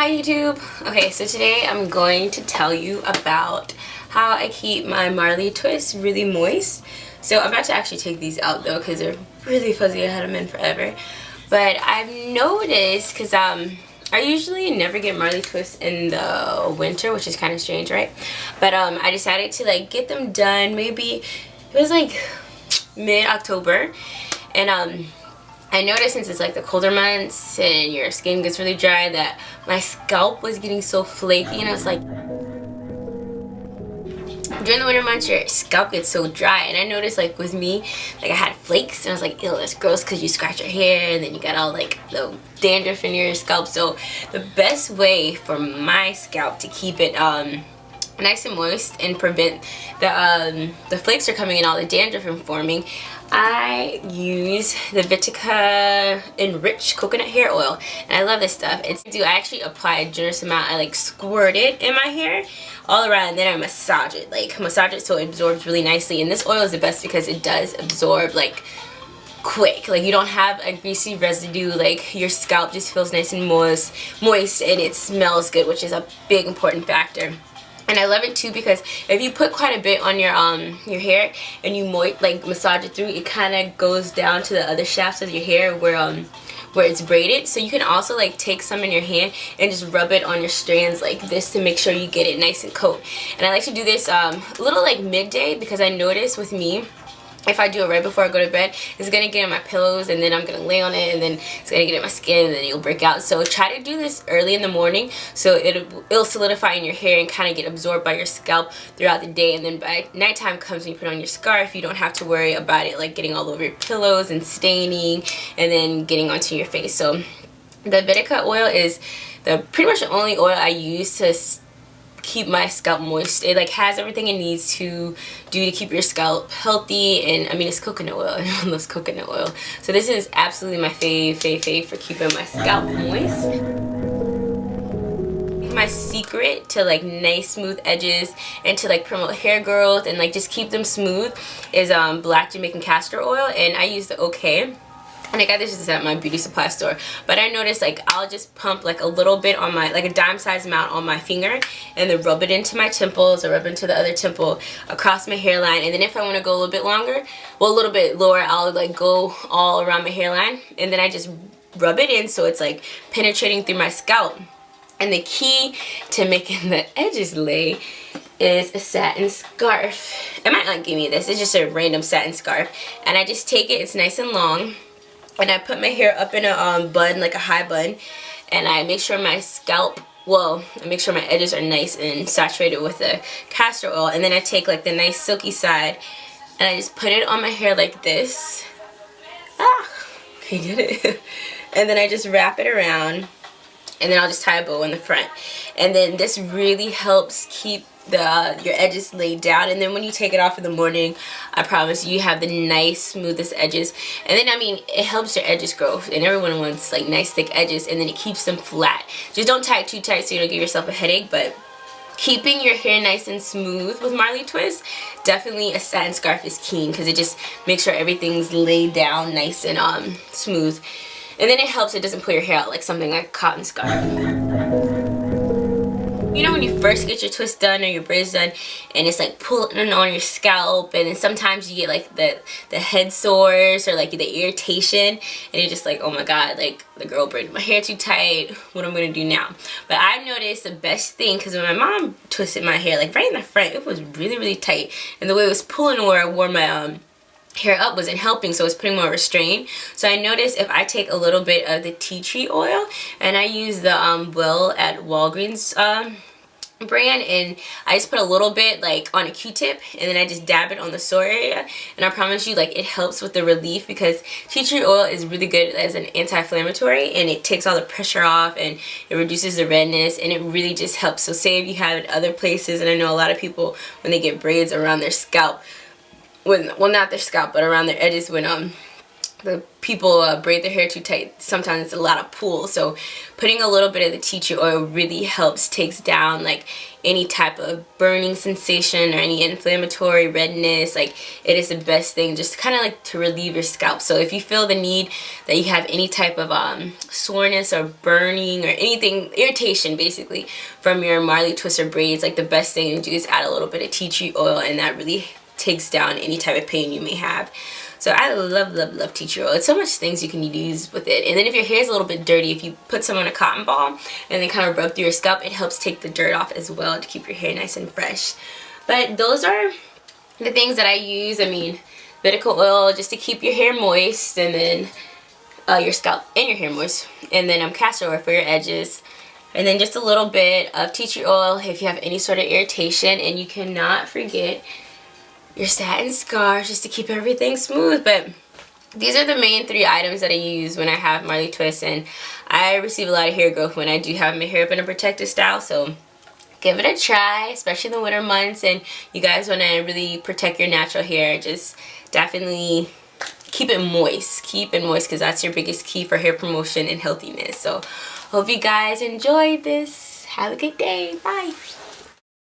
Hi YouTube! Okay, so today I'm going to tell you about how I keep my Marley twists really moist. So I'm about to actually take these out though because they're really fuzzy. I had them in forever. But I've noticed, because I usually never get Marley twists in the winter, which is kind of strange, right? But I decided to like get them done maybe, it was like mid-October. And I noticed since it's like the colder months and your skin gets really dry that my scalp was getting so flaky, and I was like, during the winter months your scalp gets so dry, and I noticed like with me, like I had flakes and I was like, ew, that's gross, because you scratch your hair and then you got all like the dandruff in your scalp. So the best way for my scalp to keep it nice and moist and prevent the flakes from coming and all the dandruff from forming, I use the Vatika enriched coconut hair oil, and I love this stuff. I actually apply a generous amount. I like squirt it in my hair all around, and then I massage it so it absorbs really nicely. And this oil is the best because it does absorb like quick. Like you don't have a greasy residue. Like your scalp just feels nice and moist, and it smells good, which is a big important factor. And I love it too because if you put quite a bit on your hair and you massage it through, it kind of goes down to the other shafts of your hair where it's braided. So you can also like take some in your hand and just rub it on your strands like this to make sure you get it nice and coat. And I like to do this a little like midday, because I notice with me, if I do it right before I go to bed, it's going to get in my pillows, and then I'm going to lay on it, and then it's going to get in my skin, and then it'll break out. So try to do this early in the morning so it'll solidify in your hair and kind of get absorbed by your scalp throughout the day. And then by nighttime comes when you put on your scarf, you don't have to worry about it like getting all over your pillows and staining and then getting onto your face. So the Vatika oil is pretty much the only oil I use to keep my scalp moist. It like has everything it needs to do to keep your scalp healthy, and I mean it's coconut oil. Everyone loves coconut oil. So this is absolutely my fave for keeping my scalp moist. My secret to like nice smooth edges and to like promote hair growth and like just keep them smooth is black Jamaican castor oil, and I use the OK. And I got this just at my beauty supply store. But I noticed like I'll just pump like a little bit on my, like a dime size amount on my finger, and then rub it into my temples or rub into the other temple across my hairline. And then if I want to go a little bit longer, well a little bit lower, I'll like go all around my hairline, and then I just rub it in so it's like penetrating through my scalp. And the key to making the edges lay is a satin scarf. It might not give me this, it's just a random satin scarf. And I just take it, it's nice and long, and I put my hair up in a bun, like a high bun, and I make sure my scalp, I make sure my edges are nice and saturated with the castor oil. And then I take like the nice silky side and I just put it on my hair like this. Okay, get it? And then I just wrap it around, and then I'll just tie a bow in the front. And then this really helps keep your edges laid down. And then when you take it off in the morning, I promise you have the nice smoothest edges. And then I mean it helps your edges grow, and everyone wants like nice thick edges, and then it keeps them flat. Just don't tie it too tight so you don't give yourself a headache. But keeping your hair nice and smooth with Marley twists, definitely a satin scarf is key, because it just makes sure everything's laid down nice and smooth. And then it helps, it doesn't pull your hair out like something like a cotton scarf. You know when you first get your twist done or your braids done, and it's like pulling on your scalp, and then sometimes you get like the head sores or like the irritation, and you're just like, oh my god, like the girl braided my hair too tight, what am I gonna do now? But I've noticed the best thing, because when my mom twisted my hair, like right in the front, it was really tight, and the way it was pulling where I wore my hair up wasn't helping, so it's putting more restraint. So I noticed if I take a little bit of the tea tree oil, and I use the Well at Walgreens brand, and I just put a little bit like on a Q-tip, and then I just dab it on the sore area, and I promise you like it helps with the relief, because tea tree oil is really good as an anti-inflammatory, and it takes all the pressure off, and it reduces the redness, and it really just helps. So say if you have it other places, and I know a lot of people when they get braids around their scalp, well not their scalp but around their edges, when the people braid their hair too tight. Sometimes it's a lot of pull, so putting a little bit of the tea tree oil really helps, takes down like any type of burning sensation or any inflammatory redness. Like, it is the best thing just kind of like to relieve your scalp. So if you feel the need that you have any type of soreness or burning or anything, irritation basically from your Marley twister braids, like the best thing to do is add a little bit of tea tree oil, and that really takes down any type of pain you may have. So I love, love, love tea tree oil. It's so much things you can use with it. And then if your hair is a little bit dirty, if you put some on a cotton ball and then kind of rub through your scalp, it helps take the dirt off as well to keep your hair nice and fresh. But those are the things that I use. I mean, Vatika oil just to keep your hair moist, and then your scalp and your hair moist. And then castor oil for your edges. And then just a little bit of tea tree oil if you have any sort of irritation. And you cannot forget your satin scarf just to keep everything smooth. But these are the main 3 items that I use when I have Marley twists, and I receive a lot of hair growth when I do have my hair up in a protective style. So give it a try, especially in the winter months, and you guys want to really protect your natural hair. Just definitely keep it moist. Keep it moist, because that's your biggest key for hair promotion and healthiness. So hope you guys enjoyed this. Have a good day. Bye.